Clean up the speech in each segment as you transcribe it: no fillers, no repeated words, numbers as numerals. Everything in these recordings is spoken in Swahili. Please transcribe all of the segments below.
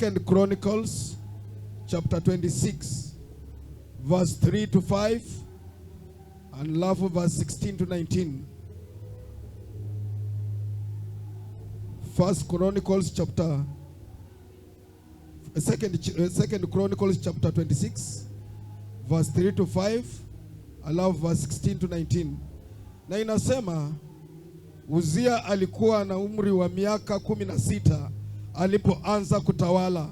2 Chronicles chapter 26 verse 3 to 5 and love verse 16 to 19. 2 Chronicles chapter 2 Chronicles chapter 26 verse 3 to 5 and love verse 16 to 19. Na inasema Uzia alikuwa na umri wa miaka 16 alipoanza kutawala.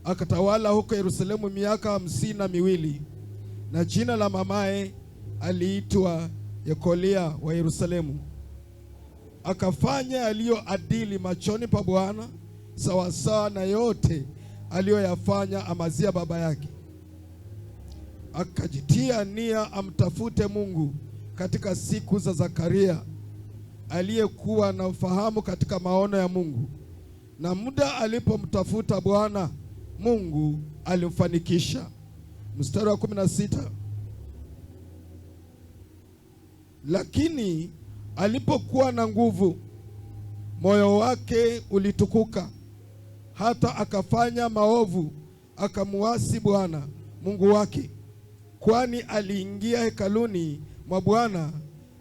Akatawala huko Yerusalemu miaka 52, na jina la mamaye aliitwa Yekolia wa Yerusalemu. Akafanya yaliyoadili machoni pa Bwana, sawasawa na yote aliyoyafanya Amazia baba yake. Akajitia nia amtafute Mungu katika siku za Zakaria, aliyekuwa na ufahamu katika maono ya Mungu. Na muda alipomtafuta Bwana, Mungu alimfanikisha. Mstari wa 16. Lakini alipokuwa na nguvu, moyo wake ulitukuka, hata akafanya maovu, akamuasi Bwana Mungu wake, kwani aliingia hekaluni mwa Bwana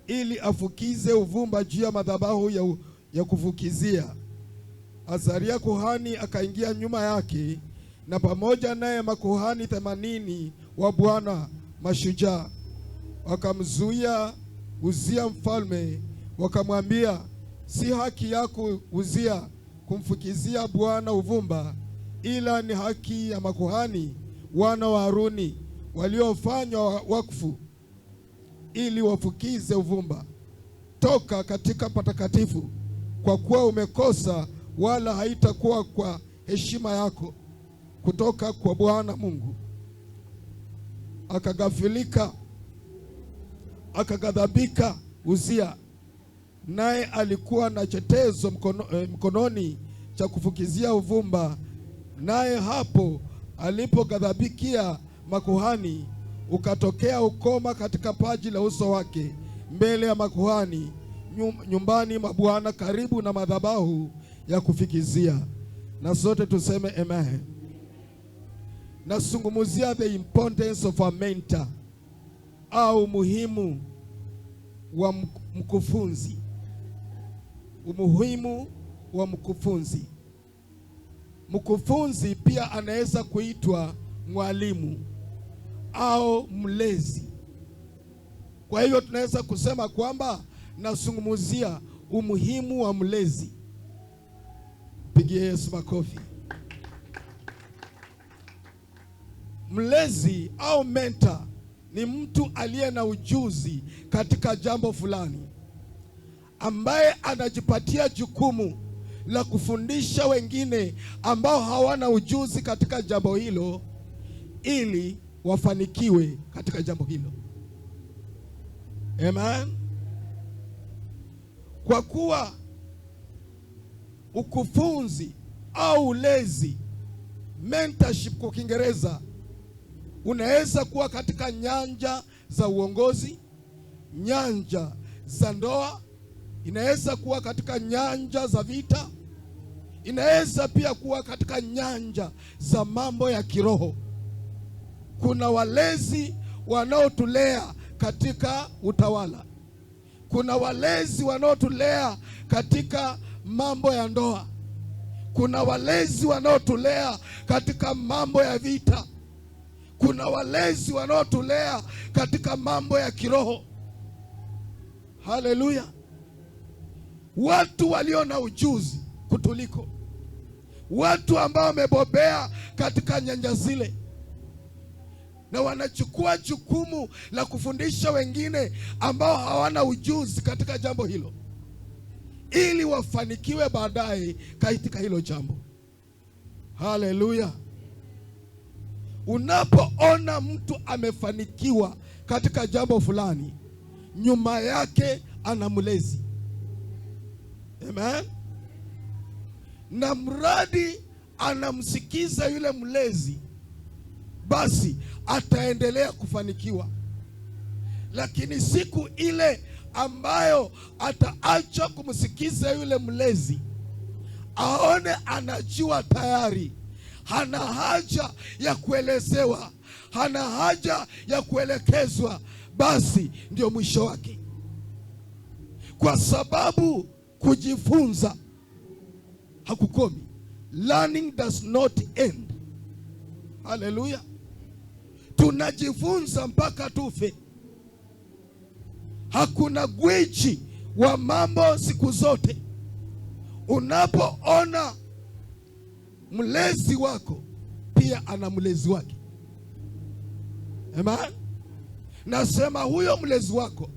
ili afukize uvumba juu ya madhabahu ya kufukizia. Azaria kuhani akaingia nyuma yake, na pamoja naye makuhani 80 wa Bwana mashujaa. Wakamzuia Uzia mfalme, wakamwambia, si haki yako Uzia kumfukizia Bwana uvumba, ila ni haki ya makuhani wana wa Haruni waliofanywa wakfu ili wafukize uvumba. Toka katika patakatifu, kwa kuwa umekosa, wala haitakuwa kwa heshima yako kutoka kwa Bwana Mungu. Akagafilika, akaghadhabika Uzia, naye alikuwa na chetezo mkononi cha kufukizia uvumba. Naye hapo alipoghadhabikia makuhani, ukatokea ukoma katika paji la uso wake mbele ya makuhani nyumbani mwa Bwana, karibu na madhabahu ya kufikizia. Na sote tuseme amen. Nasungumuzia the importance of a mentor, au umuhimu wa mkufunzi. Umuhimu wa mkufunzi. Mkufunzi pia anaweza kuitwa mwalimu au mlezi. Kwa hiyo tunaweza kusema kwamba nasungumuzia umuhimu wa mlezi. Pigie Yesu makofi. Mlezi au mentor ni mtu aliye na ujuzi katika jambo fulani, ambaye anajipatia jukumu la kufundisha wengine ambao hawana ujuzi katika jambo hilo, ili wafanikiwe katika jambo hilo. Amen. Kwa kuwa ukufunzi au ulezi, mentorship kwa Kiingereza, unaweza kuwa katika nyanja za uongozi, nyanja za ndoa, inaweza kuwa katika nyanja za vita, inaweza pia kuwa katika nyanja za mambo ya kiroho. Kuna walezi wanaotulea katika utawala. Kuna walezi wanaotulea katika mambo ya ndoa. Kuna walezi wanaotulea katika mambo ya vita. Kuna walezi wanaotulea katika mambo ya kiroho. Haleluya. Watu walio na ujuzi kutuliko, watu ambao wamebobea katika nyanja zile, na wanachukua jukumu la kufundisha wengine ambao hawana ujuzi katika jambo hilo, ili wafanikiwe baadaye katika hilo jambo. Haleluya. Unapoona mtu amefanikiwa katika jambo fulani, nyuma yake ana mlezi. Amen. Na mradi anamsikiza yule mlezi, basi ataendelea kufanikiwa. Lakini siku ile ambayo ataacha kumsikiza yule mlezi, aone anajua tayari, hana haja ya kuelezewa, hana haja ya kuelekezwa, basi ndio mwisho wake. Kwa sababu kujifunza hakukomi. Learning does not end. Haleluya. Tunajifunza mpaka tufe. Hakuna gwiji wa mambo siku zote. Unapoona mlezi wako, pia ana mlezi wake. Amen. Nasema huyo mlezi wako,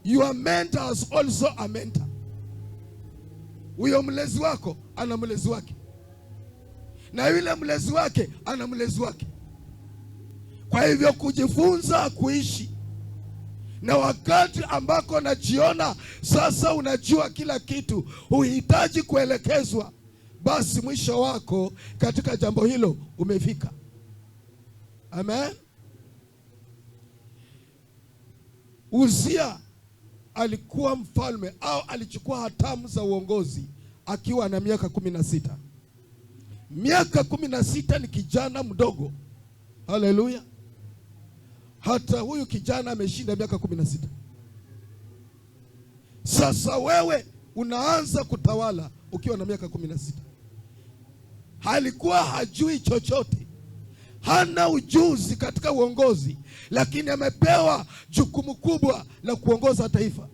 your mentor has also a mentor. Huyo mlezi wako ana mlezi wake, na yule mlezi wake ana mlezi wake. Kwa hivyo kujifunza kuishi, na wakati ambako najiona sasa unajua kila kitu, huhitaji kuelekezwa, basi mwisho wako katika jambo hilo umefika. Amen. Uzia alikuwa mfalme au alichukua hatamu za uongozi akiwa na miaka 16. Miaka 16 ni kijana mdogo. Haleluya. Hata huyu kijana ameshinda miaka 16. Sasa wewe unaanza kutawala ukiwa na miaka 16. Halikuwa hajui chochote, hana ujuzi katika uongozi, lakini amepewa jukumu kubwa la kuongoza taifa.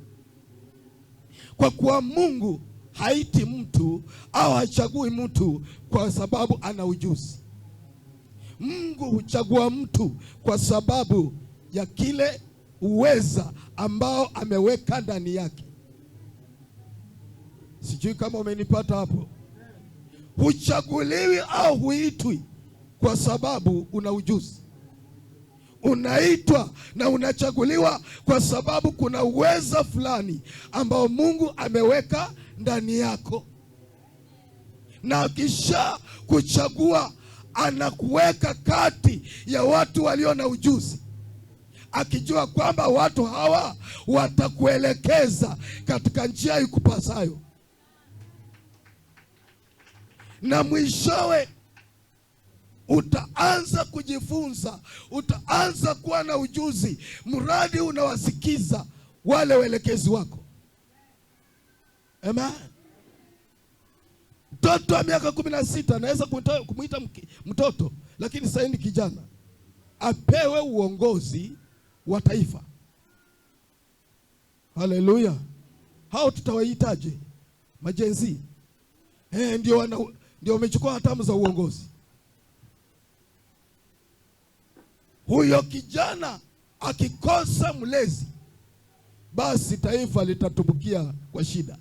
Kwa kuwa Mungu haiti mtu au hachagui mtu kwa sababu ana ujuzi. Mungu huchagua mtu kwa sababu ya kile uweza ambao ameweka ndani yake. Sijui kama umenipata hapo. Huchaguliwi au huitwi kwa sababu una ujuzi. Unaitwa na unachaguliwa kwa sababu kuna uweza fulani ambao Mungu ameweka ndani yako. Na kisha kuchagua, anakuweka kati ya watu walio na ujuzi, akijua kwamba watu hawa watakuelekeza katika njia ikupasayo. Na mwishowe utaanza kujifunza, utaanza kuwa na ujuzi, mradi unawasikiza wale waelekezi wako. Amen. Mtoto wa miaka 16 naweza kumuita mtoto, lakini sasa ni kijana, apewe uongozi wa taifa. Haleluya. Hao tutawaitaje? Majenzi. Ndio wamechukua hatamu za uongozi. Huyo kijana akikosa mlezi, basi taifa litatumbukia kwa shida.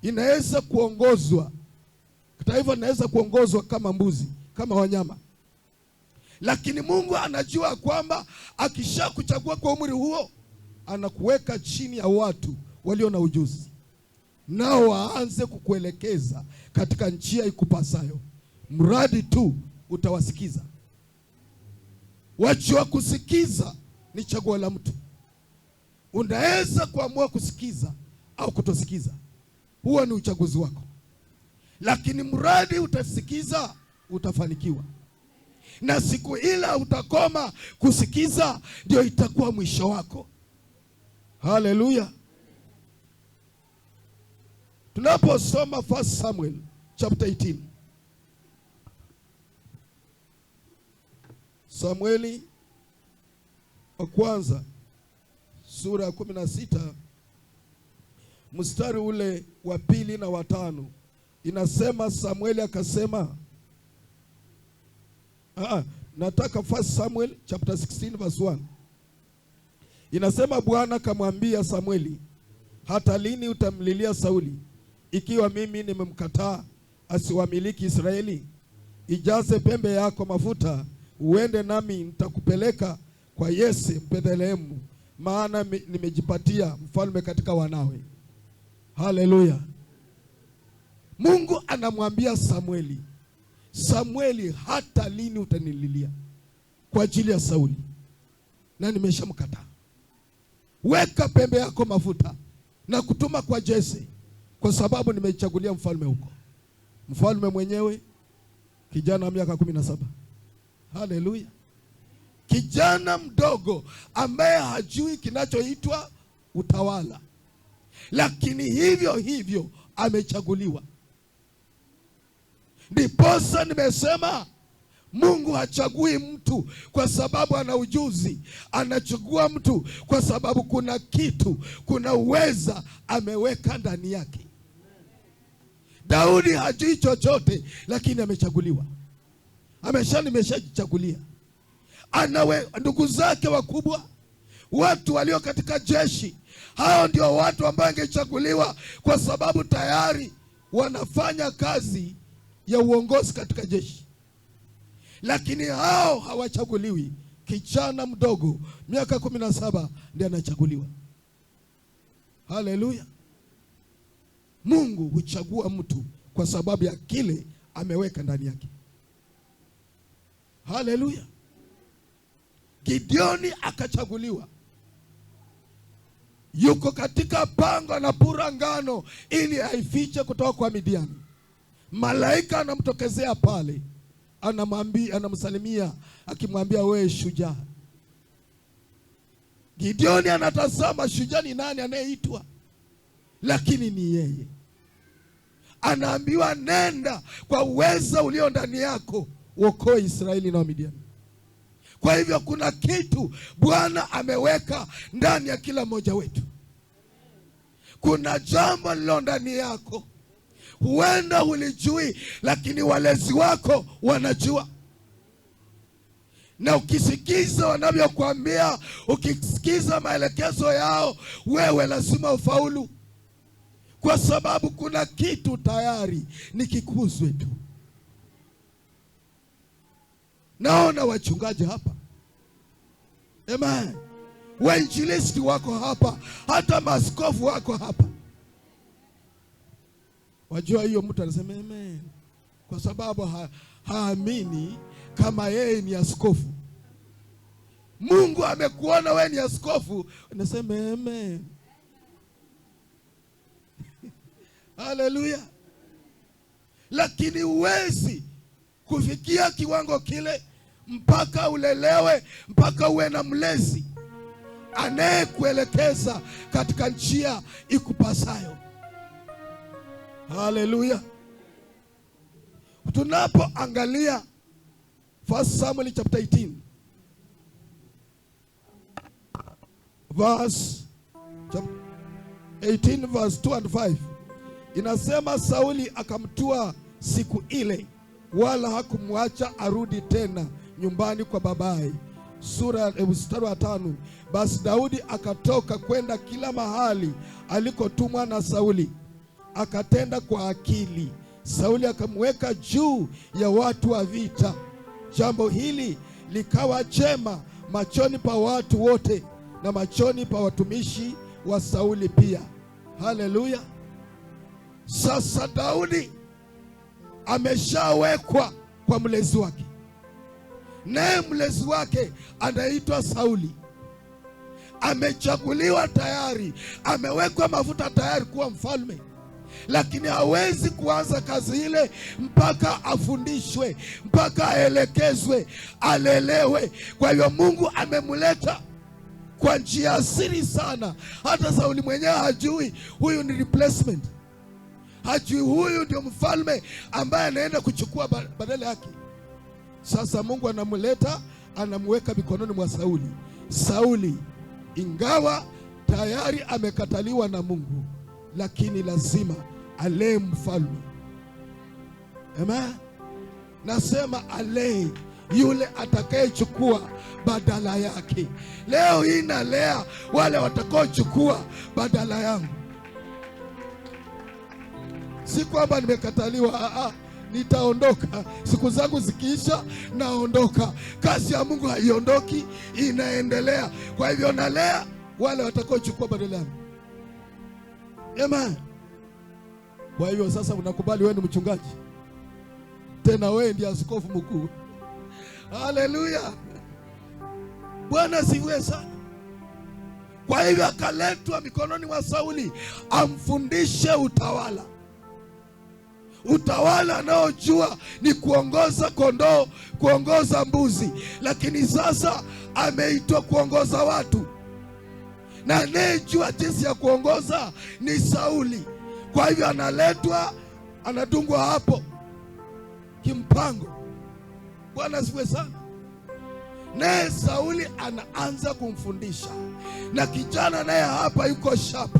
Inaweza kuongozwa, taifa linaweza kuongozwa kama mbuzi, kama wanyama. Lakini Mungu anajua kwamba akishakuchagua kwa umri huo, anakuweka chini ya watu walio na ujuzi, nao waanze kukuelekeza katika njia ikupasayo, mradi tu utawasikiza. Wajua kusikiza ni chaguo la mtu. Unaweza kuamua kusikiza au kutosikiza, huo ni uchaguzi wako. Lakini mradi utasikiza, utafanikiwa. Na siku ila utakoma kusikiza, ndio itakuwa mwisho wako. Haleluya. Tunaposoma 1 Samuel chapter 18. Samueli wa kwanza sura ya 16 mstari ule wa 2 na wa 5 inasema, Samueli akasema, nataka 1 Samuel chapter 16 verse 1. Inasema, Bwana kamwambia Samueli, hata lini utamlilia Sauli, ikiwa mimi nimemkataa asiwamiliki Israeli? Ijaze pembe yako mafuta, uende nami nitakupeleka kwa Yese Bethlehemu, maana nimejipatia mfalme katika wanawe. Haleluya. Mungu anamwambia Samueli, Samueli, hata lini utanililia kwa ajili ya Sauli, na nimeshamkataa. Weka pembe yako mafuta na kutuma kwa Yese, kwa sababu nimechagulia mfalme huko. Mfalme mwenyewe kijana wa miaka 17. Haleluya! Kijana mdogo ambaye hajui kinachoitwa utawala, lakini hivyo hivyo amechaguliwa. Ndiposa nimesema Mungu hachagui mtu kwa sababu ana ujuzi. Anachagua mtu kwa sababu kuna kitu, kuna uweza ameweka ndani yake. Daudi hajui chochote, lakini amechaguliwa. Nimeshajichagulia. Ndugu zake wakubwa, watu walio katika jeshi, hao ndio watu ambao wangechaguliwa kwa sababu tayari wanafanya kazi ya uongozi katika jeshi. Lakini hao hawachaguliwi. Kijana mdogo miaka 17 ndiye anachaguliwa. Haleluya! Mungu huchagua mtu kwa sababu ya kile ameweka ndani yake. Haleluya! Gideoni akachaguliwa. Yuko katika pango, anapura ngano ili aifiche kutoka kwa Midiani. Malaika anamtokezea pale, anamsalimia akimwambia, wewe shujaa. Gideoni anatazama, shujaa ni nani anayeitwa? Lakini ni yeye. Anaambiwa, nenda kwa uweza ulio ndani yako, uokoe Israeli na Midiani. Kwa hivyo kuna kitu Bwana ameweka ndani ya kila mmoja wetu. Kuna jambo lilo ndani yako, huenda hulijui, lakini walezi wako wanajua. Na ukisikiza wanavyokuambia, ukisikiza maelekezo yao, wewe lazima ufaulu, kwa sababu kuna kitu tayari ni kikuzwe tu. Naona wachungaji hapa, amen. Wainjilisti wako hapa, hata maaskofu wako hapa. Wajua hiyo mtu anasema amen kwa sababu haamini kama yeye ni askofu. Mungu amekuona wewe ni askofu, unasema amen. Haleluya! Lakini huwezi kufikia kiwango kile mpaka ulelewe, mpaka uwe na mlezi anayekuelekeza katika njia ikupasayo. Haleluya! Tunapoangalia 1 Samuel chapter 18 verse 2 and 5, inasema Sauli akamtua siku ile, wala hakumwacha arudi tena nyumbani kwa babaye. Mstari wa 5, basi Daudi akatoka kwenda kila mahali alikotumwa na Sauli, akatenda kwa akili. Sauli akamweka juu ya watu wa vita. Jambo hili likawa jema machoni pa watu wote na machoni pa watumishi wa Sauli pia. Haleluya! Sasa Daudi ameshawekwa kwa mlezi wake, naye mlezi wake anaitwa Sauli. Amechaguliwa tayari, amewekwa mafuta tayari kuwa mfalme, lakini hawezi kuanza kazi ile mpaka afundishwe, mpaka aelekezwe, alelewe. Kwa hiyo Mungu amemleta kwa njia asiri sana. Hata Sauli mwenyewe hajui huyu ni replacement, hajui huyu ndio mfalme ambaye anaenda kuchukua badala yake. Sasa Mungu anamleta, anamweka mikononi mwa Sauli. Sauli ingawa tayari amekataliwa na Mungu, lakini lazima alee mfalme. Amen. Nasema alee yule atakayechukua badala yake. Leo hii nalea wale watakaochukua badala yangu. Si kwamba nimekataliwa, nitaondoka. Siku zangu zikiisha naondoka. Kazi ya Mungu haiondoki, inaendelea. Kwa hivyo nalea wale watakaochukua badala yangu. Amen. Kwa hivyo sasa unakubali wewe ni mchungaji, tena wewe ndiye askofu mkuu. Haleluya! Bwana sifiwe sana. Kwa hivyo akaletwa mikononi mwa Sauli amfundishe utawala. utawala anaojua ni kuongoza kondoo, kuongoza mbuzi, lakini sasa ameitwa kuongoza watu, na anayejua jinsi ya kuongoza ni Sauli. Kwa hivyo analetwa, anadungwa hapo kimpango. Bwana asifiwe sana. Naye Sauli anaanza kumfundisha, na kijana naye hapa yuko sharp,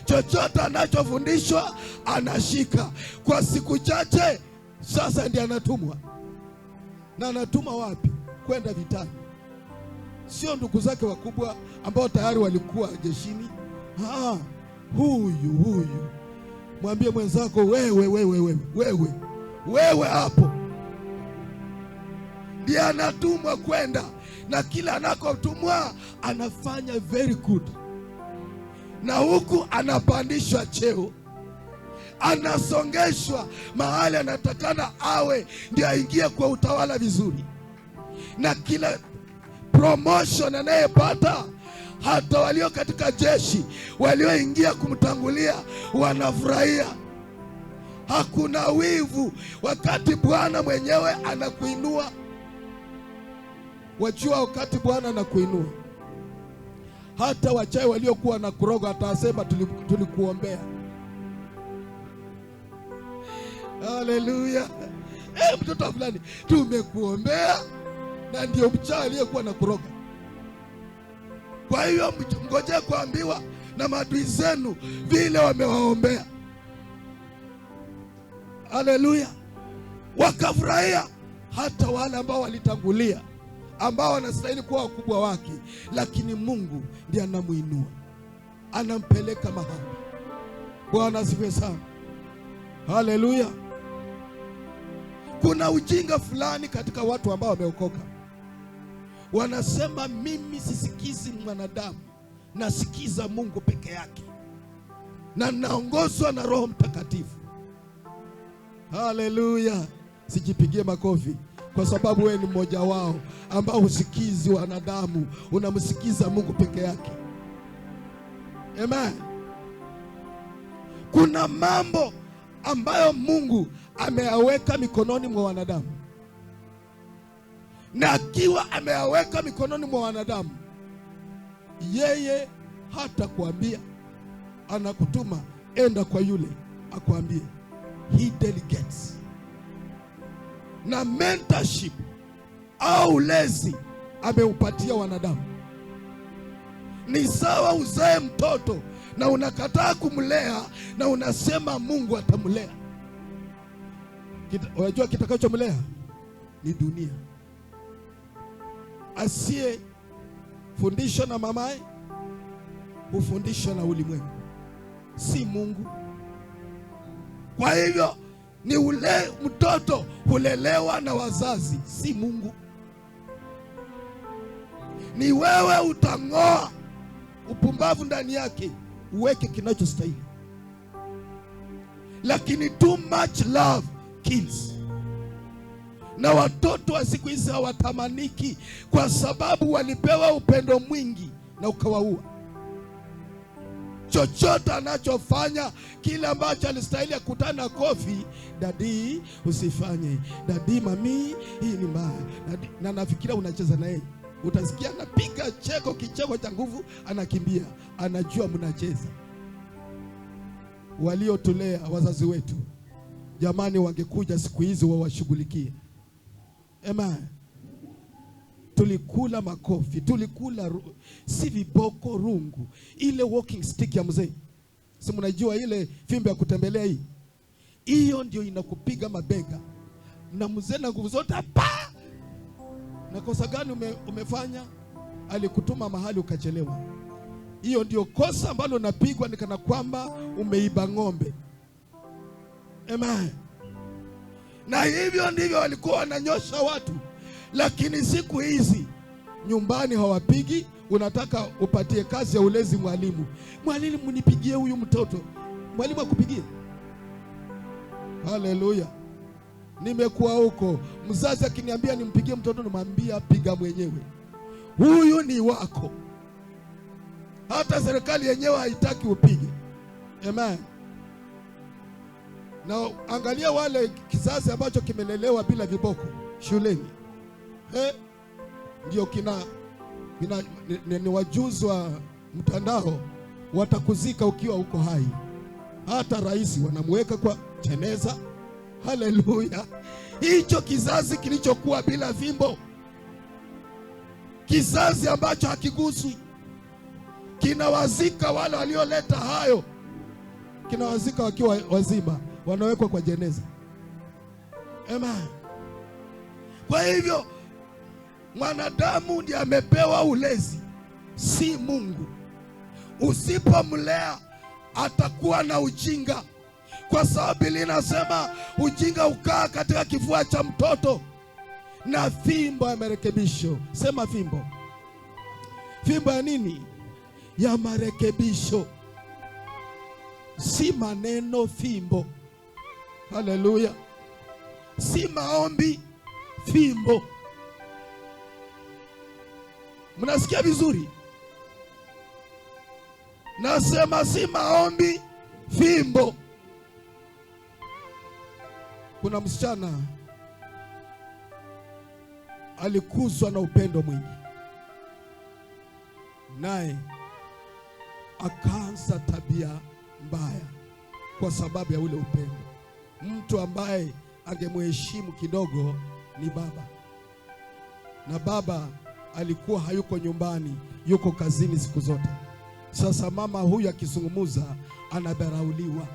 chochote anachofundishwa anashika. Kwa siku chache sasa ndiye anatumwa. Na anatumwa wapi? Kwenda vitani. Sio ndugu zake wakubwa ambao tayari walikuwa jeshini. Huyu mwambie mwenzako, wewe hapo ndiye anatumwa kwenda, na kila anakotumwa anafanya very good, na huku anapandishwa cheo, anasongeshwa mahali anatakana awe, ndio aingie kwa utawala vizuri. Na kila promotion anayepata, hata walio katika jeshi walioingia kumtangulia wanafurahia. Hakuna wivu wakati Bwana mwenyewe anakuinua. Wajua, wakati Bwana anakuinua, hata wachawi waliokuwa na kuroga atasema tulikuombea. Haleluya. Mtoto fulani tumekuombea, na ndio mchawi aliyekuwa na kuroga. Kwa hiyo mgoje kuambiwa na maadui zenu vile wamewaombea. Haleluya. Wakafurahia, hata wale ambao walitangulia, ambao wanastahili kuwa wakubwa wake, lakini Mungu ndiye anamuinua, anampeleka mahali. Bwana asifiwe sana. Haleluya. Kuna ujinga fulani katika watu ambao wameokoka. Wanasema mimi sisikizi mwanadamu, nasikiza Mungu peke yake, na naongozwa na Roho Mtakatifu. Haleluya. Sijipigie makofi, kwa sababu wewe ni mmoja wao ambao husikizi wanadamu, unamsikiza Mungu peke yake. Amen. Kuna mambo ambayo Mungu ameyaweka mikononi mwa wanadamu, na akiwa ameyaweka mikononi mwa wanadamu, yeye hata kuambia, anakutuma enda kwa yule akwambie. He delegates. Na mentorship au ulezi ameupatia wanadamu. Ni sawa uzae mtoto na unakataa kumlea, na unasema Mungu atamlea. Unajua kitakachomlea ni dunia. Asiye fundishwa na mamaye hufundishwa na ulimwengu, si Mungu. Kwa hivyo ni mtoto hulelewa na wazazi, si Mungu. Ni wewe utang'oa upumbavu ndani yake, uweke kinachostahili. Lakini too much love kills. Na watoto wa siku hizi hawatamaniki, kwa sababu walipewa upendo mwingi na ukawaua. Chochote anachofanya, kile ambacho alistahili akutana na kofi, dadi usifanye, dadi mami hii ni mbaya, na nafikiria unacheza na yeye, utasikia anapiga kicheko cha nguvu, anakimbia, anajua mnacheza. Waliotulea wazazi wetu, jamani, wangekuja siku hizi wawashughulikie. Amen. Tulikula makofi, tulikula si viboko, rungu, ile walking stick ya mzee. Si mnajua ile fimbo ya kutembelea hii? Hiyo ndio inakupiga mabega, na mzee na nguvu zote pa. Na kosa gani umefanya? Alikutuma mahali ukachelewa. Hiyo ndio kosa ambalo unapigwa, ni kana kwamba umeiba ng'ombe. Amen. Na hivyo ndivyo walikuwa wananyosha watu. Lakini siku hizi nyumbani hawapigi. Unataka upatie kazi ya ulezi mwalimu, mwalimu nipigie huyu mtoto, mwalimu akupigie. Haleluya. Nimekuwa huko, mzazi akiniambia nimpigie mtoto, nimwambia piga mwenyewe, huyu ni wako. Hata serikali yenyewe haitaki upige. Amen. Na angalia wale kizazi ambacho kimelelewa bila viboko shuleni. Ndio ni wajuzi wa mtandao, watakuzika ukiwa uko hai. Hata rais wanamweka kwa jeneza. Haleluya! Hicho kizazi kilichokuwa bila fimbo, kizazi ambacho hakiguswi, kinawazika wale walioleta hayo, kinawazika wakiwa wazima, wanawekwa kwa jeneza. Amen. Kwa hivyo mwanadamu ndiye amepewa ulezi, si Mungu. Usipomlea atakuwa na ujinga, kwa sababu Biblia inasema ujinga ukaa katika kifua cha mtoto, na fimbo ya marekebisho. Sema fimbo. Fimbo ya nini? Ya marekebisho, si maneno. Fimbo. Haleluya! Si maombi, fimbo. Mnasikia vizuri? Nasema si maombi, fimbo. Kuna msichana alikuzwa na upendo mwingi, naye akaanza tabia mbaya kwa sababu ya ule upendo. Mtu ambaye angemheshimu kidogo ni baba, na baba alikuwa hayuko nyumbani, yuko kazini siku zote. Sasa mama huyu akizungumza anadharauliwa,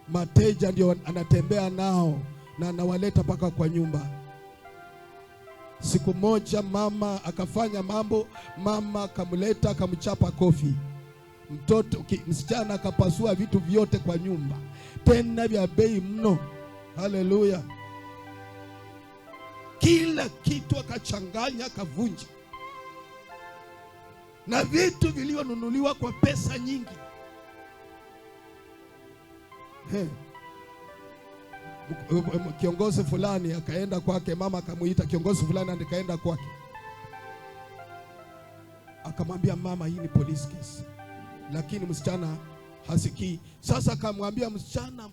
mateja ndio anatembea nao na anawaleta mpaka kwa nyumba. Siku moja mama akafanya mambo, mama akamleta akamchapa kofi. Msichana akapasua vitu vyote kwa nyumba, tena vya bei mno. Haleluya! Kila kitu akachanganya, akavunja, na vitu vilivyonunuliwa kwa pesa nyingi. Kiongozi fulani akaenda kwake, mama akamuita kiongozi fulani, akaenda kwake, akamwambia mama, hii ni police case. Lakini msichana hasikii. Sasa akamwambia msichana,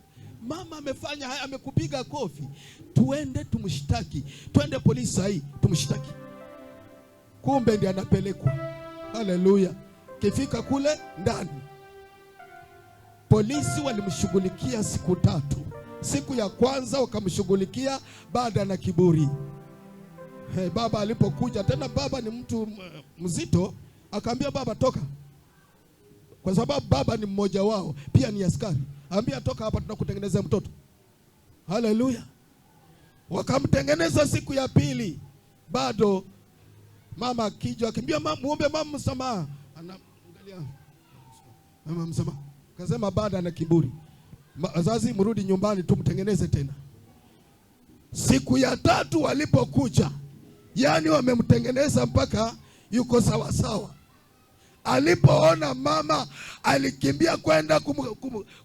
mama amefanya haya, amekupiga kofi, tuende tumshtaki, twende polisi sahi tumshtaki. Kumbe ndiye anapelekwa. Haleluya! Kifika kule ndani, polisi walimshughulikia siku 3. Siku ya kwanza wakamshughulikia baada na kiburi. Baba alipokuja tena, baba ni mtu mzito, akaambia baba toka, kwa sababu baba ni mmoja wao, pia ni askari. Ambia toka hapa, tunakutengeneza mtoto. Haleluya! Wakamtengeneza. Siku ya pili bado mama akija, akimbia muombe mama msamaha, anaangalia mama msamaha, akasema baada na kiburi, wazazi mrudi nyumbani tumtengeneze tena. Siku ya 3 walipokuja, yani wamemtengeneza mpaka yuko sawa sawa. Alipoona mama, alikimbia kwenda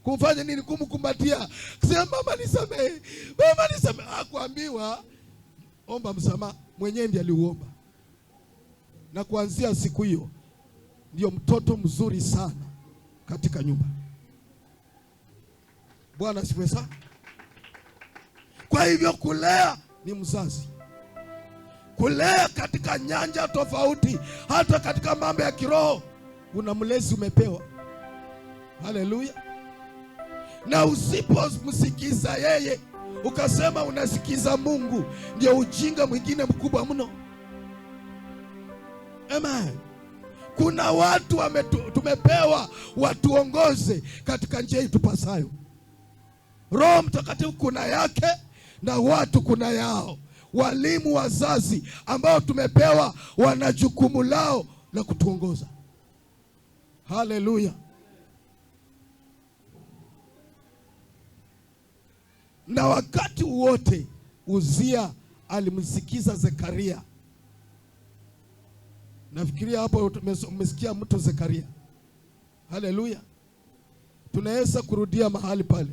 kumfanya nini? Kumkumbatia, kusema mama nisamehe, mama nisamehe. Hakuambiwa omba msamaha, mwenyewe ndiye aliuomba. Na kuanzia siku hiyo ndio mtoto mzuri sana katika nyumba. Bwana asifiwe sana. Kwa hivyo kulea ni mzazi, kulea katika nyanja tofauti, hata katika mambo ya kiroho una mlezi umepewa. Haleluya! Na usipomsikiza yeye ukasema unasikiza Mungu, ndio ujinga mwingine mkubwa mno. Amen. Kuna watu tumepewa watuongoze katika njia itupasayo. Roho Mtakatifu kuna yake na watu kuna yao. Walimu, wazazi ambao tumepewa, wana jukumu lao la kutuongoza. Haleluya! Na wakati wote Uzia alimsikiza Zekaria. Nafikiria hapo umesikia mtu Zekaria. Haleluya! Tunaweza kurudia mahali pale.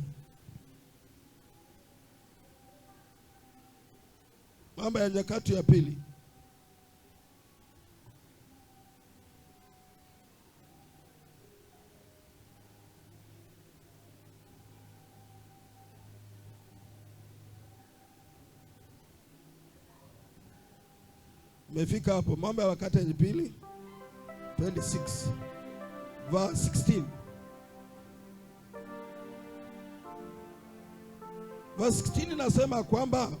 Mambo ya Nyakati ya Pili. Tumefika hapo. Mambo ya Wakati ya Pili 26 verse 16. Verse 16 nasema kwamba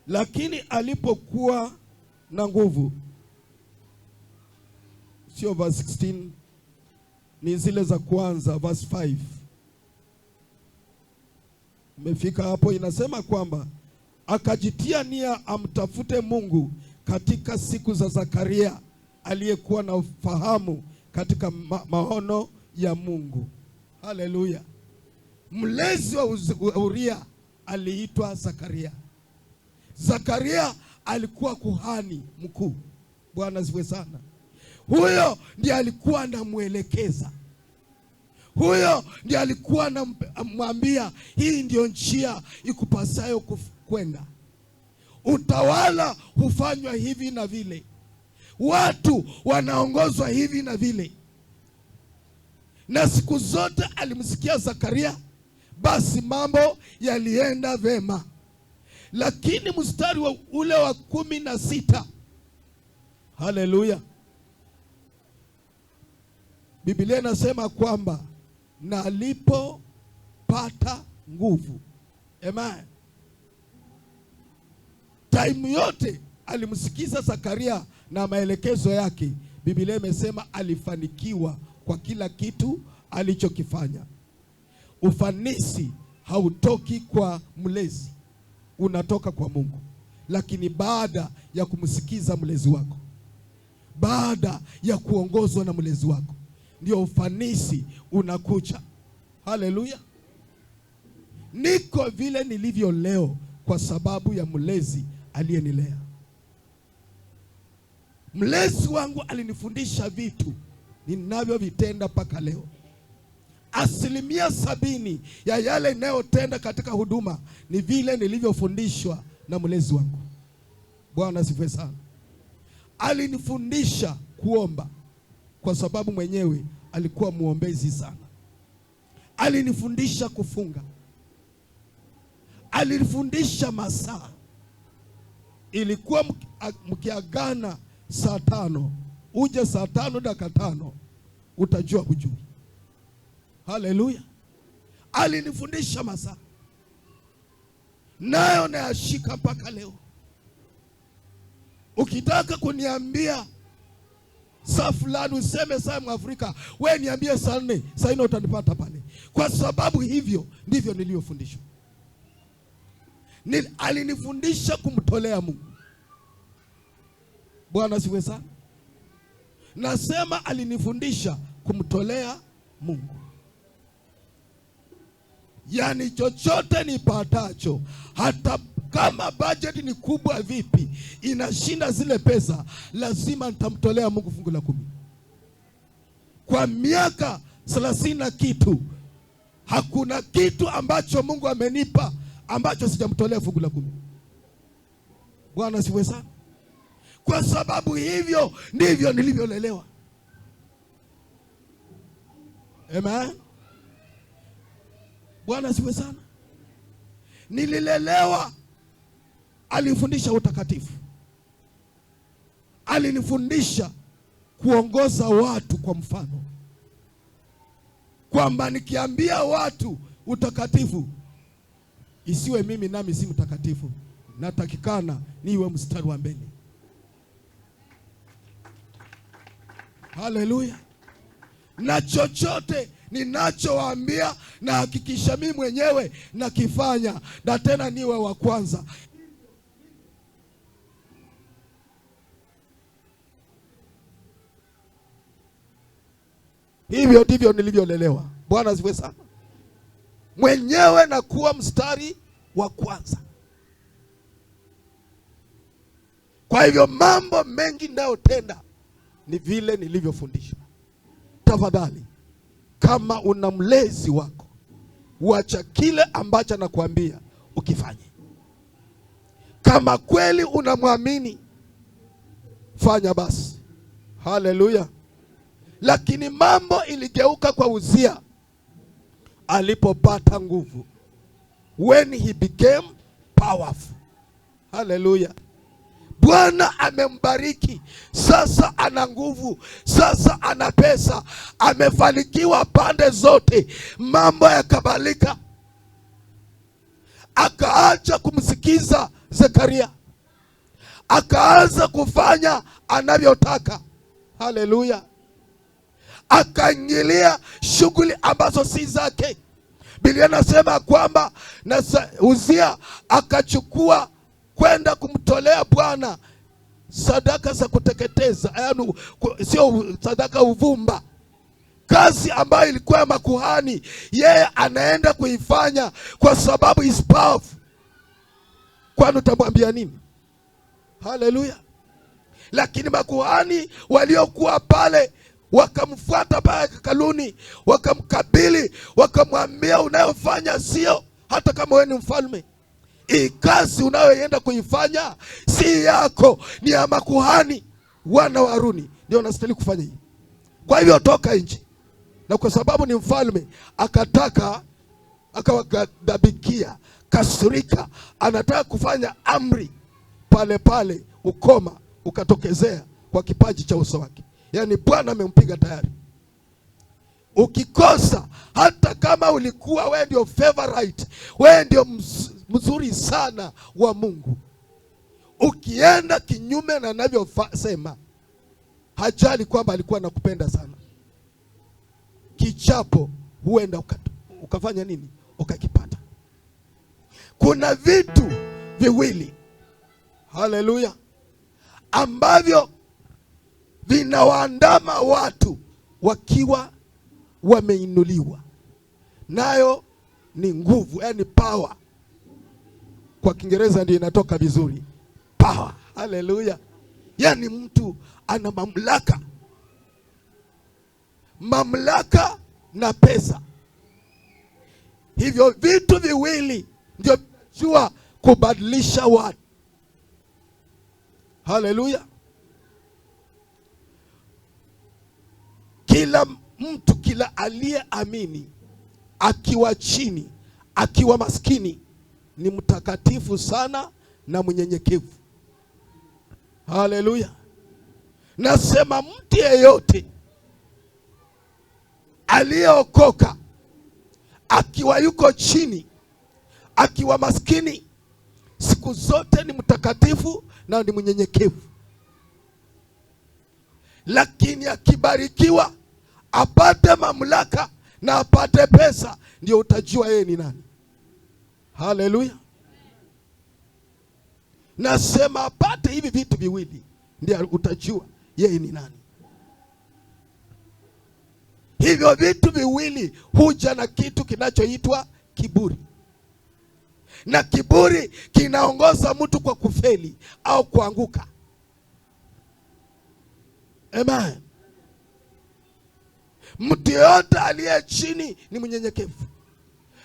lakini alipokuwa na nguvu. Sio verse 16, ni zile za kwanza, verse 5. Umefika hapo, inasema kwamba akajitia nia amtafute Mungu katika siku za Zakaria aliyekuwa na ufahamu katika maono ya Mungu. Haleluya. Mlezi wa Uria aliitwa Zakaria. Zakaria alikuwa kuhani mkuu. Bwana sifiwe sana. Huyo ndiye alikuwa anamwelekeza. Huyo ndiye alikuwa anamwambia hii ndio njia ikupasayo kwenda. Utawala hufanywa hivi na vile. Watu wanaongozwa hivi na vile. Na siku zote alimsikia Zakaria, basi mambo yalienda vema. Lakini mstari wa ule wa 16. Haleluya. Biblia inasema kwamba na alipopata nguvu. Amen. Time yote alimsikiza Zakaria na maelekezo yake. Biblia imesema alifanikiwa kwa kila kitu alichokifanya. Ufanisi hautoki kwa mlezi, unatoka kwa Mungu. Lakini baada ya kumsikiza mlezi wako, baada ya kuongozwa na mlezi wako, ndio ufanisi unakuja. Haleluya. Niko vile nilivyo leo kwa sababu ya mlezi aliyenilea. Mlezi wangu alinifundisha vitu ninavyovitenda mpaka leo. 70% ya yale ninayotenda katika huduma ni vile nilivyofundishwa na mlezi wangu. Bwana asifiwe sana. Alinifundisha kuomba kwa sababu mwenyewe alikuwa muombezi sana. Alinifundisha kufunga. Alinifundisha masaa. Ilikuwa mkiagana saa 5, uje saa 5 dakika 5, utajua hujui. Haleluya. Alinifundisha masaa, nayo nayashika mpaka leo. Ukitaka kuniambia saa fulani useme saa Mwafrika, wewe niambie saa 4, saa 4 utanipata pale. Kwa sababu hivyo ndivyo niliyofundishwa. Alinifundisha kumtolea Mungu. Bwana siwe sana. Nasema alinifundisha kumtolea Mungu. Yaani chochote nipatacho, hata kama budget ni kubwa vipi, inashinda zile pesa, lazima nitamtolea Mungu fungu la 10. Kwa miaka 30 na kitu, hakuna kitu ambacho Mungu amenipa ambacho sijamtolea fungu la 10. Bwana siwe sana. Kwa sababu hivyo ndivyo nilivyolelewa. Amen. Bwana siwe sana. Nililelewa, alinifundisha utakatifu. Alinifundisha kuongoza watu kwa mfano. Kwamba nikiambia watu utakatifu, isiwe mimi nami si mtakatifu. Natakikana niwe mstari wa mbele. Haleluya. Na chochote ninachowaambia na hakikisha mimi mwenyewe nakifanya, na tena niwe wa kwanza. Hivyo ndivyo nilivyolelewa. Bwana asifiwe sana. Mwenyewe na kuwa mstari wa kwanza. Kwa hivyo mambo mengi ninayotenda ni vile nilivyofundishwa. Tafadhali, kama una mlezi wako, wacha kile ambacho anakuambia ukifanye. Kama kweli unamwamini, fanya basi. Haleluya. Lakini mambo iligeuka kwa Uzia alipopata nguvu. When he became powerful. Haleluya. Bwana amembariki, sasa ana nguvu, sasa ana pesa, amefanikiwa pande zote, mambo yakabadilika. Akaacha kumsikiza Zekaria, akaanza kufanya anavyotaka. Haleluya! Akaingilia shughuli ambazo si zake. Biblia inasema kwamba na Uzia akachukua kwenda kumtolea Bwana sadaka za kuteketeza, yaani sio sadaka uvumba. Kazi ambayo ilikuwa ya makuhani, yeye anaenda kuifanya kwa sababu is powerful. Kwani utamwambia nini? Haleluya! Lakini makuhani waliokuwa pale wakamfuata pale hekaluni, wakamkabili, wakamwambia, unayofanya sio, hata kama wewe ni mfalme, hii kazi unayoenda kuifanya si yako, ni ya makuhani, wana wa Haruni ndio wanastahili kufanya hii. Kwa hivyo toka nje. Na kwa sababu ni mfalme, akawaghadhabikia, kasirika, anataka kufanya amri. Pale pale ukoma ukatokezea kwa kipaji cha uso wake. Yaani Bwana amempiga tayari. Ukikosa, hata kama ulikuwa wewe ndio favorite, wewe ndio mzuri sana wa Mungu, ukienda kinyume na anavyosema, hajali kwamba alikuwa anakupenda sana, kichapo huenda ukafanya nini? Ukakipata. Kuna vitu viwili, haleluya, ambavyo vinawaandama watu wakiwa wameinuliwa, nayo ni nguvu, yaani power. Kwa Kiingereza ndio inatoka vizuri, power. Haleluya! Yaani mtu ana mamlaka na pesa. Hivyo vitu viwili ndio vinajua kubadilisha watu. Haleluya! Kila mtu, kila aliyeamini, akiwa chini, akiwa maskini, ni mtakatifu sana na mnyenyekevu. Haleluya! Nasema mtu yeyote aliyeokoka, akiwa yuko chini, akiwa maskini, siku zote ni mtakatifu na ni mnyenyekevu. Lakini akibarikiwa, apate mamlaka na apate pesa, ndio utajua yeye ni nani. Haleluya! Nasema apate hivi vitu viwili, ndio utajua yeye ni nani. Hivyo vitu viwili huja na kitu kinachoitwa kiburi, na kiburi kinaongoza mtu kwa kufeli au kuanguka. Amen. Mtu yote aliye chini ni mnyenyekevu,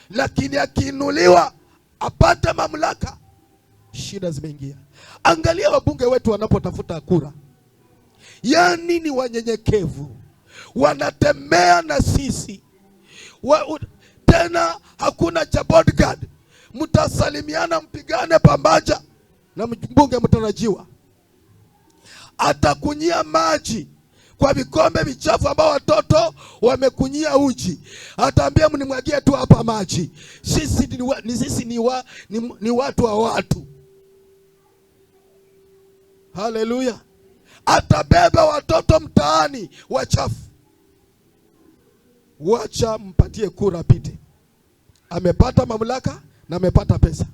lakini akiinuliwa, apate mamlaka, shida zimeingia. Angalia wabunge wetu wanapotafuta kura, yaani ni wanyenyekevu, wanatembea na sisi tena hakuna cha bodyguard. Mtasalimiana, mpigane pamoja na mbunge mtarajiwa. Atakunyia maji kwa vikombe vichafu ambao watoto wamekunyia uji, ataambia mnimwagie tu hapa maji. Sisi ni watu wa watu. Haleluya! Atabeba watoto mtaani wachafu. Wacha mpatie kura pite. Amepata mamlaka na amepata pesa.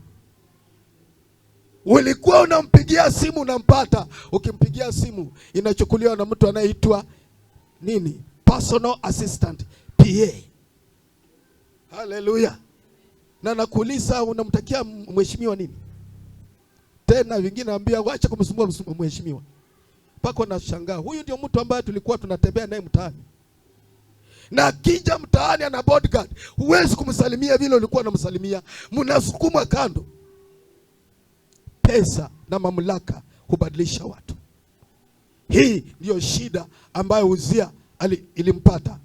Ulikuwa unampigia simu unampata, ukimpigia simu inachukuliwa na mtu anayeitwa nini? Personal assistant, PA. Haleluya! Na nakuuliza, unamtakia mheshimiwa nini? Tena vingine anambia wacha kumsumbua mheshimiwa. Pako na shangaa, huyu ndio mtu ambaye tulikuwa tunatembea naye mtaani. Na akija mtaani ana bodyguard, huwezi kumsalimia vile ulikuwa unamsalimia, mnasukumwa kando. Pesa na mamlaka hubadilisha watu. Hii ndio shida ambayo Uzia ilimpata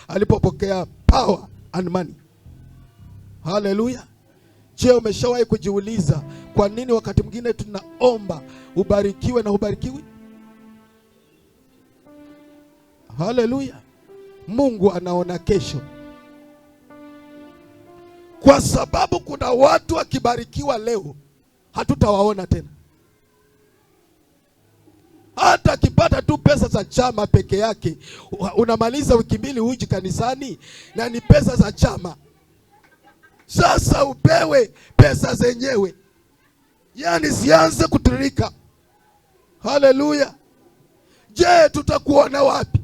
alipopokea power and money. Haleluya! Je, umeshawahi kujiuliza kwa nini wakati mwingine tunaomba ubarikiwe na ubarikiwi? Haleluya. Mungu anaona kesho, kwa sababu kuna watu wakibarikiwa leo hatutawaona tena. Hata akipata tu pesa za chama peke yake, unamaliza wiki mbili huji kanisani na ni pesa za chama. Sasa upewe pesa zenyewe, yani zianze kutiririka. Haleluya. Je, tutakuona wapi?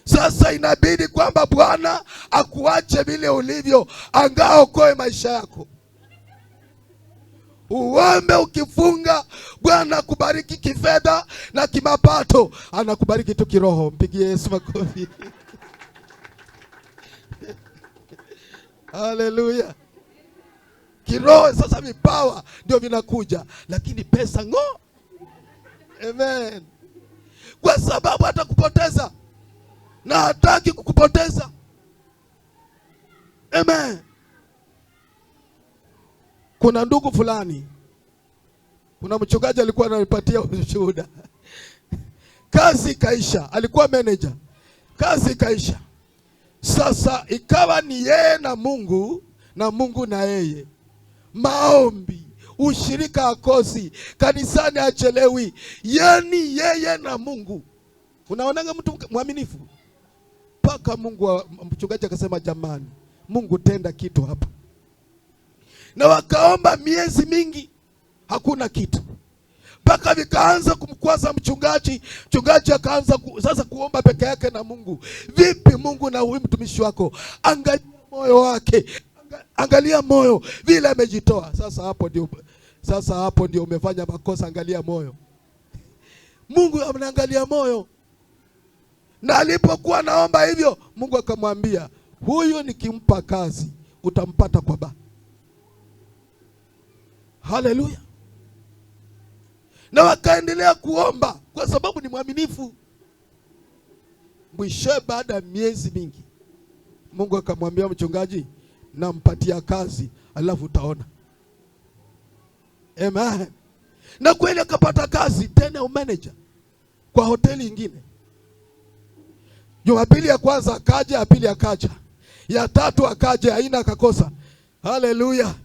Sasa inabidi kwamba Bwana akuache vile ulivyo, angaokoe maisha yako. Uombe ukifunga, Bwana akubariki kifedha na kimapato, anakubariki tu kiroho. Mpigie Yesu makofi. Haleluya. Kiroho sasa vipawa ndio vinakuja, lakini pesa ngo. Amen. Kwa sababu hatakupoteza na hataki kukupoteza. Amen. Kuna ndugu fulani, kuna mchungaji alikuwa ananipatia ushuhuda. Kazi ikaisha, alikuwa manager. Kazi ikaisha. Sasa ikawa ni yeye na Mungu, na Mungu na yeye. Maombi, ushirika akosi, kanisani achelewi. Yani yeye na Mungu. Unaonanga mtu mwaminifu? Paka Mungu, mchungaji akasema, jamani, Mungu tenda kitu hapa. Na wakaomba miezi mingi, hakuna kitu. Paka vikaanza kumkwaza mchungaji. Mchungaji akaanza sasa kuomba peke yake na Mungu. Vipi Mungu na huyu mtumishi wako? Angalia moyo wake. Angalia moyo vile amejitoa. Sasa hapo ndio umefanya makosa. Angalia moyo. Mungu anaangalia moyo. Na alipokuwa naomba hivyo, Mungu akamwambia, huyu nikimpa kazi utampata kwa baba. Haleluya. Na wakaendelea kuomba kwa sababu ni mwaminifu. Mwisho baada ya miezi mingi, Mungu akamwambia mchungaji, nampatia kazi alafu utaona. Amen. Na kweli akapata kazi tena, manager kwa hoteli nyingine. Jumapili ya kwanza akaja, ya pili akaja, ya tatu akaja, aina akakosa. Haleluya.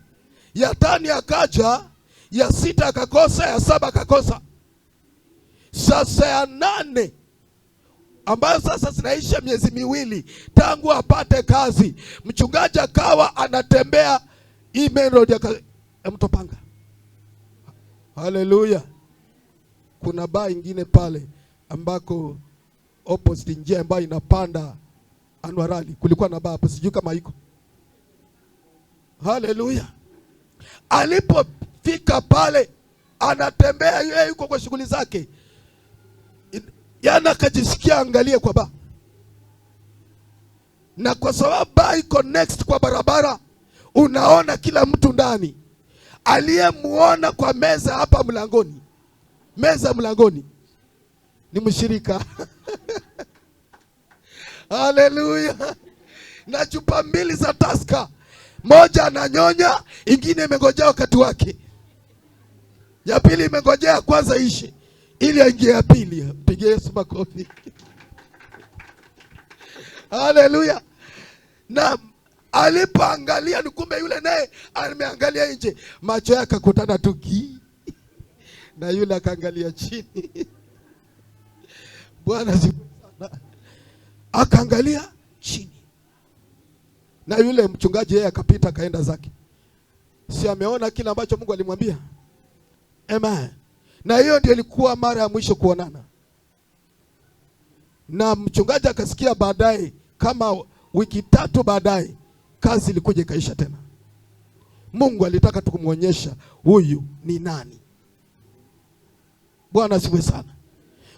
Ya tano akaja, ya sita akakosa, ya saba akakosa. Sasa ya nane, ambayo sasa zinaisha miezi miwili tangu apate kazi, mchungaji akawa anatembea main road ya Mtopanga. Haleluya. Kuna baa ingine pale ambako opposite njia ambayo inapanda Anwarali, kulikuwa na baa hapo, sijui kama iko. Haleluya. Alipofika pale, anatembea yeye, yuko kwa shughuli zake, yana akajisikia angalie kwa baa. Na kwa sababu baa iko next kwa barabara, unaona kila mtu ndani. Aliyemuona kwa meza hapa mlangoni, meza mlangoni, ni mshirika. Haleluya. Na chupa mbili za Tusker, moja ananyonya, ingine imengojea wakati wake. Ya pili imengojea kwanza ishe ili aingie ya pili. Mpigie Yesu makofi. Haleluya. Na alipoangalia, ni kumbe yule naye ameangalia nje, macho yake akakutana tu na yule akaangalia chini. Bwana sana. Akaangalia chini. Na yule mchungaji yeye akapita kaenda zake. Si ameona kile ambacho Mungu alimwambia? Amen. Na hiyo ndio ilikuwa mara ya mwisho kuonana. Na mchungaji akasikia baadaye, kama wiki 3 baadaye, kazi ilikuja ikaisha tena. Mungu alitaka tukumuonyesha huyu ni nani. Bwana asifiwe sana.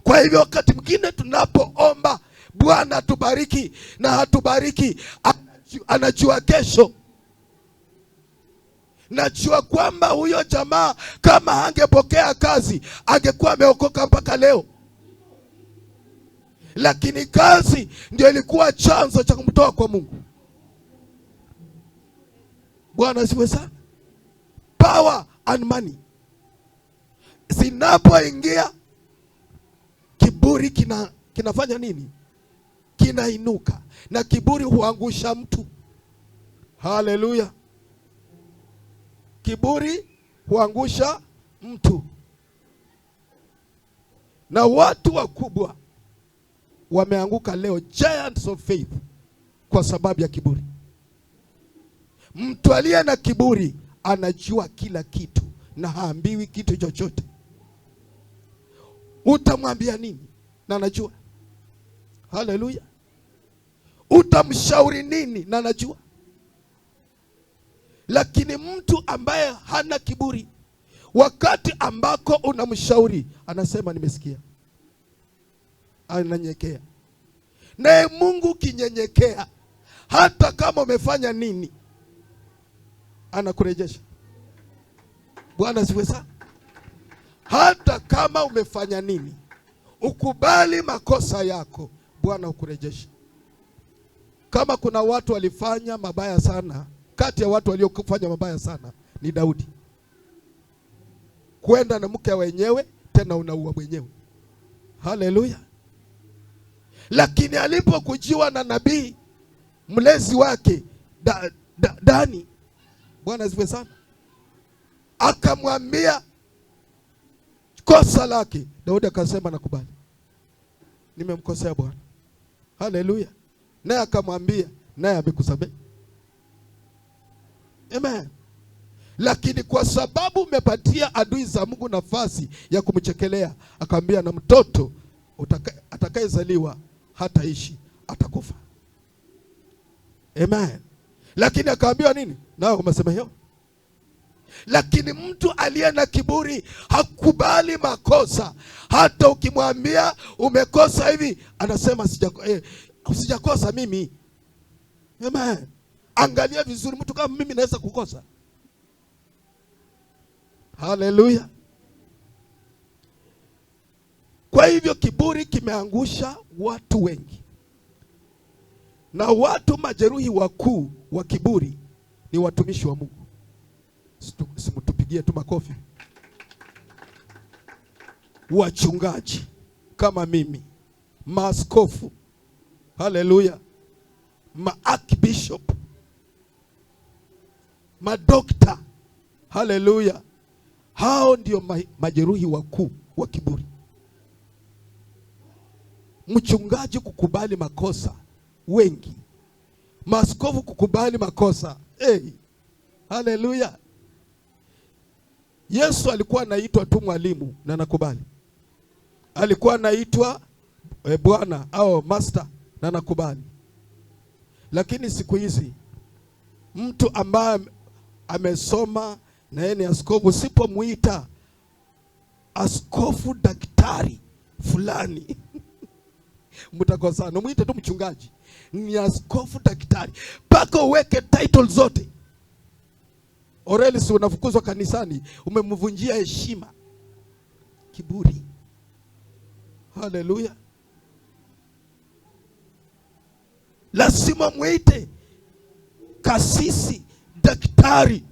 Kwa hivyo wakati mwingine tunapoomba Bwana tubariki na hatubariki, anajua kesho. Najua kwamba huyo jamaa kama hangepokea kazi angekuwa ameokoka mpaka leo. Lakini kazi ndio ilikuwa chanzo cha kumtoa kwa Mungu. Bwana asifiwe sana. Power and money zinapoingia, kiburi kinafanya nini? Kinainuka, na kiburi huangusha mtu. Haleluya. Kiburi huangusha mtu, na watu wakubwa wameanguka leo, giants of faith, kwa sababu ya kiburi. Mtu aliye na kiburi anajua kila kitu na haambiwi kitu chochote. Utamwambia nini na anajua? Haleluya. Utamshauri nini na anajua? Lakini mtu ambaye hana kiburi, wakati ambako unamshauri anasema nimesikia, ananyenyekea. Naye Mungu kinyenyekea, hata kama umefanya nini anakurejesha. Bwana asifiwe sana. Hata kama umefanya nini, ukubali makosa yako, Bwana ukurejesha. Kama kuna watu walifanya mabaya sana, kati ya watu waliofanya mabaya sana ni Daudi. Kwenda na mke wenyewe, tena unaua mwenyewe. Haleluya. Lakini alipokujiwa na nabii mlezi wake Dani, Bwana asifiwe sana, akamwambia kosa lake, Daudi akasema nakubali, nimemkosea Bwana. Haleluya. Naye akamwambia, naye amekusamehe. Amen. Lakini kwa sababu umepatia adui za Mungu nafasi ya kumchekelea, akamwambia na mtoto atakayezaliwa hataishi, atakufa. Amen. Lakini akaambiwa nini? Nao umesamehewa. Lakini mtu aliye na kiburi hakubali makosa. Hata ukimwambia umekosa hivi, anasema sijakosa mimi. Amen. Angalia vizuri, mtu kama mimi naweza kukosa. Haleluya. Kwa hivyo kiburi kimeangusha watu wengi, na watu majeruhi wakuu wa kiburi ni watumishi wa Mungu. Simtupigie tu makofi. Wachungaji kama mimi, maaskofu, haleluya, archbishop, madokta, haleluya. Hao ndio majeruhi wakuu wa kiburi. Mchungaji kukubali makosa, wengi. Maaskofu kukubali makosa, haleluya. Yesu alikuwa anaitwa tu mwalimu na nakubali. Alikuwa anaitwa Bwana au master na nakubali. Lakini siku hizi mtu ambaye amesoma na yeye ni askofu, usipomuita askofu daktari fulani mtakosana. Muite tu mchungaji, ni askofu daktari, paka uweke title zote. Oreli, si unafukuzwa kanisani, umemvunjia heshima. Kiburi. Haleluya. Lazima muite kasisi, daktari,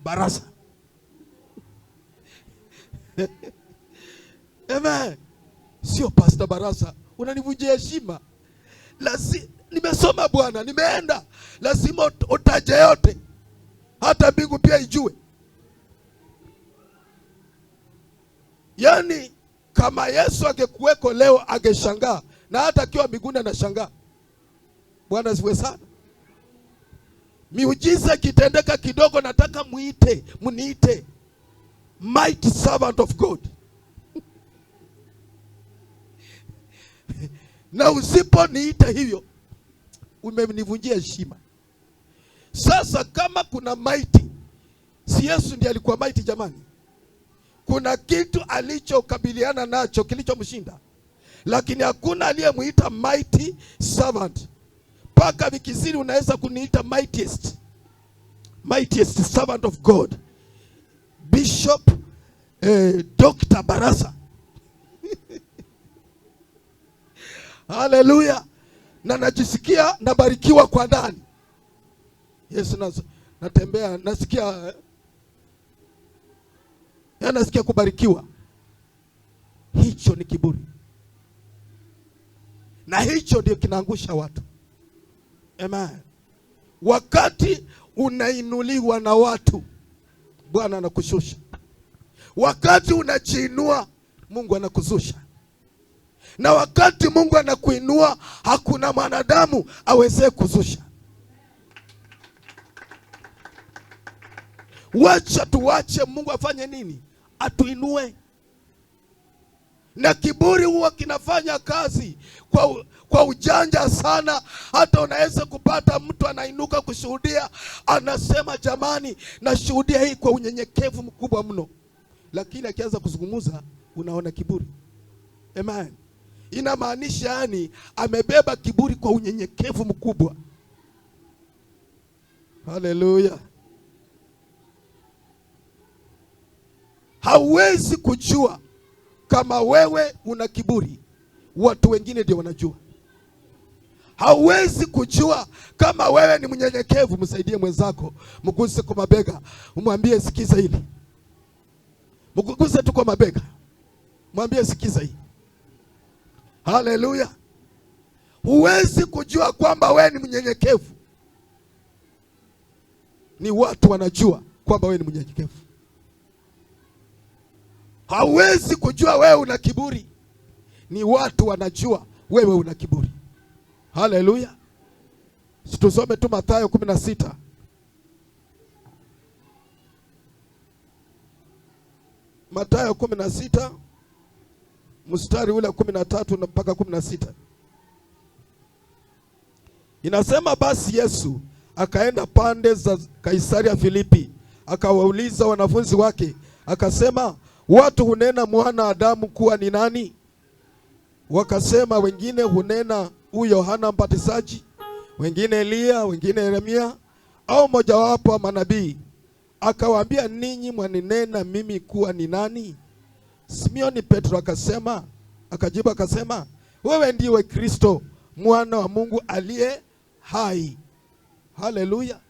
Barasa. Amen. Sio Pastor Barasa, unanivunjia heshima. Nimesoma Bwana, nimeenda, lazima utaje yote, hata mbingu pia ijue. Yaani kama Yesu angekuweko leo angeshangaa, na hata akiwa mbinguni anashangaa. Bwana asifiwe sana. Miujiza kitendeka kidogo, nataka muniite mighty servant of God. Na usiponiita hivyo, umenivunjia heshima. Sasa kama kuna mighty, si Yesu ndiye alikuwa mighty jamani? Kuna kitu alichokabiliana nacho kilichomshinda, lakini hakuna aliyemuita mighty servant. Paka vikizini unaweza kuniita mightiest servant of God, Bishop Dr. Barasa. Haleluya. Na najisikia nabarikiwa kwa ndani. Yesu natembea, nasikia kubarikiwa. Hicho ni kiburi, na hicho ndio kinaangusha watu. Amen. Wakati unainuliwa na watu, Bwana anakushusha. Wakati unajiinua, Mungu anakuzusha. Na wakati Mungu anakuinua, hakuna mwanadamu aweze kuzusha. Wacha tuwache Mungu afanye nini? Atuinue. Na kiburi huwa kinafanya kazi kwa ujanja sana. Hata unaweza kupata mtu anainuka kushuhudia, anasema jamani, nashuhudia hii kwa unyenyekevu mkubwa mno. Lakini akianza kuzungumza, unaona kiburi. Amen. Inamaanisha yani amebeba kiburi kwa unyenyekevu mkubwa. Haleluya. Hauwezi kujua kama wewe una kiburi, watu wengine ndio wanajua. Hauwezi kujua kama wewe ni mnyenyekevu. Msaidie mwenzako, mguse kwa mabega, umwambie sikiza hili. Mguse tu kwa mabega, mwambie sikiza hili. Haleluya. Huwezi kujua kwamba wewe ni mnyenyekevu, ni watu wanajua kwamba wewe ni mnyenyekevu. Hauwezi kujua wewe una kiburi, ni watu wanajua wewe una kiburi. Haleluya. Tusome tu Mathayo 16. Mathayo 16 mstari ule 13 mpaka 16. Inasema basi Yesu akaenda pande za Kaisaria Filipi, akawauliza wanafunzi wake, akasema, watu hunena mwana Adamu kuwa ni nani? Wakasema, wengine hunena huyu Yohana Mbatizaji, wengine Elia, wengine Yeremia au mojawapo wa manabii. Akawaambia, ninyi mwaninena mimi kuwa ni nani? Simioni Petro akajibu akasema, wewe ndiwe Kristo, mwana wa Mungu aliye hai. Haleluya.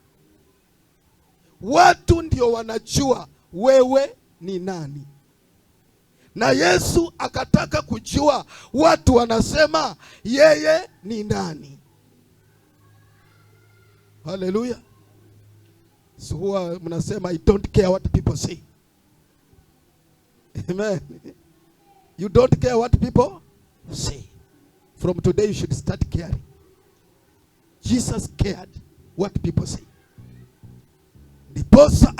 Watu ndio wanajua wewe ni nani. Na Yesu akataka kujua watu wanasema yeye ni nani. Haleluya. So huwa mnasema I don't care what people say. Amen. You don't care what people say. From today you should start caring. Jesus cared what people say. Ndiposa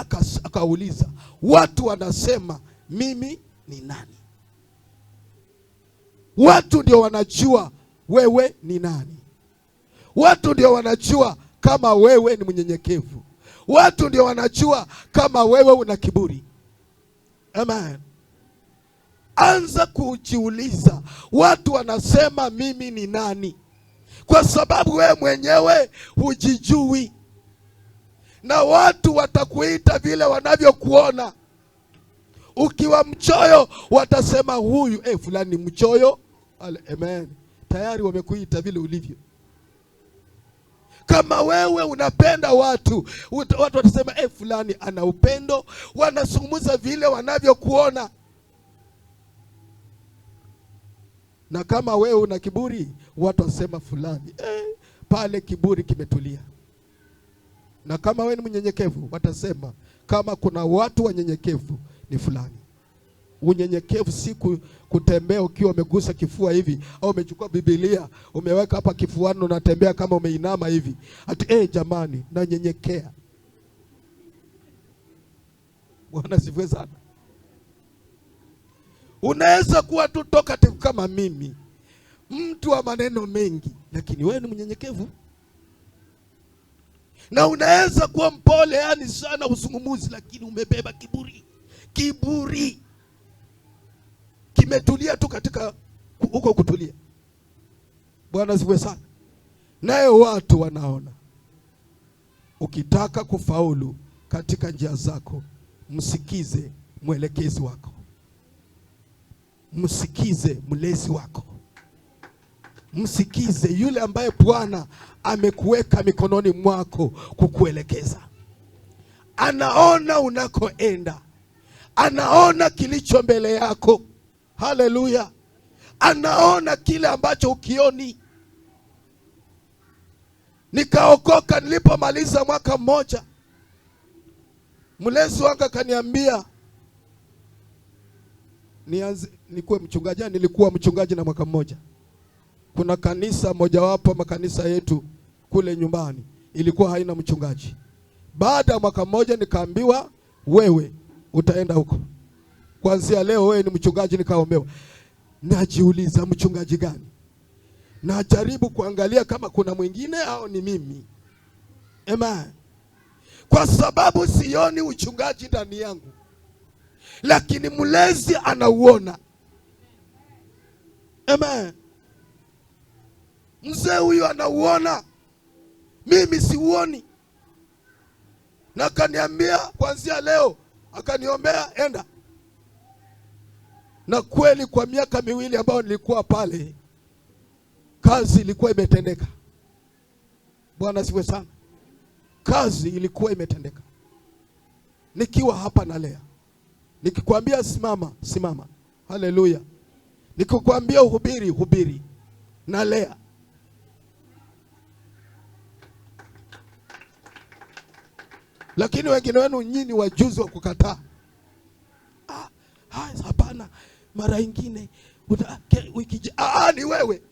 akauliza, watu wanasema mimi ni nani? Watu ndio wanajua wewe ni nani. Watu ndio wanajua kama wewe ni mnyenyekevu. Watu ndio wanajua kama wewe una kiburi. Amen. Anza kujiuliza, watu wanasema mimi ni nani? Kwa sababu wewe mwenyewe hujijui. Na watu watakuita vile wanavyokuona. Ukiwa mchoyo watasema huyu fulani ni mchoyo. Amen. Tayari wamekuita vile ulivyo. Kama wewe unapenda watu watasema fulani ana upendo, wanazungumza vile wanavyokuona. Na kama wewe una kiburi, watu wasema fulani pale kiburi kimetulia. Na kama wewe ni mnyenyekevu, watasema kama kuna watu wanyenyekevu ni fulani. Unyenyekevu si kutembea ukiwa umegusa kifua hivi, au umechukua Biblia umeweka hapa kifuani unatembea kama umeinama hivi. Ati jamani nanyenyekea. Bwana sifiwe sana. Unaweza kuwa tu talkative kama mimi, mtu wa maneno mengi, lakini wewe ni mnyenyekevu. Na unaweza kuwa mpole yani sana usungumuzi, lakini umebeba kiburi. Kiburi kimetulia tu katika huko kutulia. Bwana sifiwe sana. Naye watu wanaona. Ukitaka kufaulu katika njia zako, msikize mwelekezi wako. Msikize mlezi wako. Msikize yule ambaye Bwana amekuweka mikononi mwako kukuelekeza. anaona unakoenda, anaona kilicho mbele yako. Haleluya! Anaona kile ambacho ukioni. Nikaokoka nilipomaliza mwaka mmoja. Mlezi wangu akaniambia nikuwe mchungaji. Nilikuwa mchungaji na mwaka mmoja. Kuna kanisa mojawapo makanisa yetu kule nyumbani ilikuwa haina mchungaji. Baada ya mwaka mmoja nikaambiwa, wewe utaenda huko. Kuanzia leo wewe ni mchungaji. Nikaombewa. Najiuliza, mchungaji gani? Najaribu kuangalia kama kuna mwingine au ni mimi. Amen. Kwa sababu sioni uchungaji ndani yangu, lakini mlezi anauona. Amen. Mzee huyu anauona, mimi siuoni. Na akaniambia kuanzia leo, akaniombea, enda. Na kweli kwa miaka miwili ambayo nilikuwa pale, kazi ilikuwa imetendeka. Bwana siwe sana. Kazi ilikuwa imetendeka. Nikiwa hapa na lea, nikikwambia simama, simama. Haleluya. Nikikwambia uhubiri, hubiri. Na lea. Lakini wengine wenu nyinyi wajuzi wa kukataa. Hapana, mara nyingine wiki ni wewe.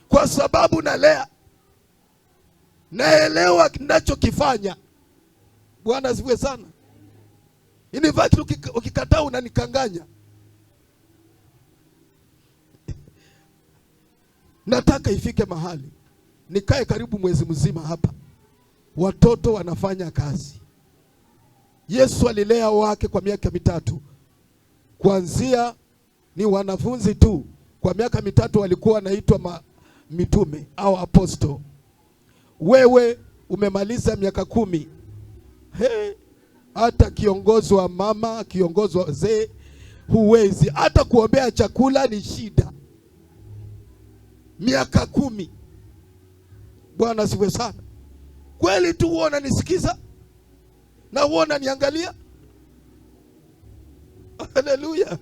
Kwa sababu nalea, naelewa ninachokifanya. Bwana asifiwe sana. In fact ukikataa unanikanganya. Nataka ifike mahali nikae karibu mwezi mzima hapa, watoto wanafanya kazi. Yesu alilea wake kwa miaka 3. Kuanzia ni wanafunzi tu, kwa miaka 3 walikuwa wanaitwa mitume au aposto. Wewe umemaliza miaka 10. Hata kiongozi wa mama, kiongozi wa wazee huwezi. Hata kuombea chakula ni shida. Miaka 10. Bwana siwe sana. Kweli tu uona nisikiza na uona niangalia. Haleluya.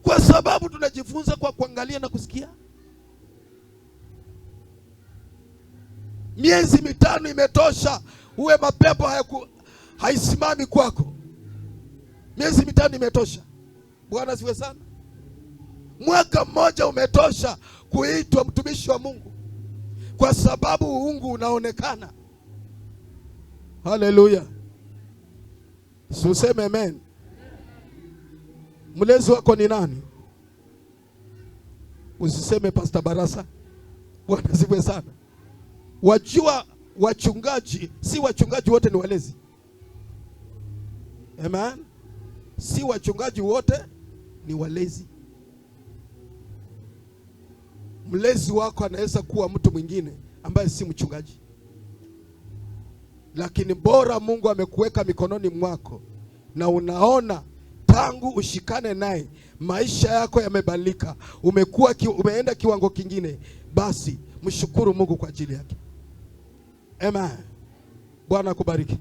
Kwa sababu tunajifunza kwa kuangalia na kusikia. Miezi 5 imetosha uwe mapepo haisimami kwako. Miezi 5 imetosha. Bwana siwe sana. Mwaka mmoja umetosha kuitwa mtumishi wa Mungu, kwa sababu uungu unaonekana. Haleluya. Useme amen. Mlezi wako ni nani? Usiseme Pastor Barasa. Bwana siwe sana. Wajua wachungaji, si wachungaji wote ni walezi. Amen. Si wachungaji wote ni walezi. Mlezi wako anaweza kuwa mtu mwingine ambaye si mchungaji, lakini bora Mungu amekuweka mikononi mwako na unaona tangu ushikane naye maisha yako yamebadilika, umeenda kiwango kingine, basi mshukuru Mungu kwa ajili yake. Amen. Bwana akubariki.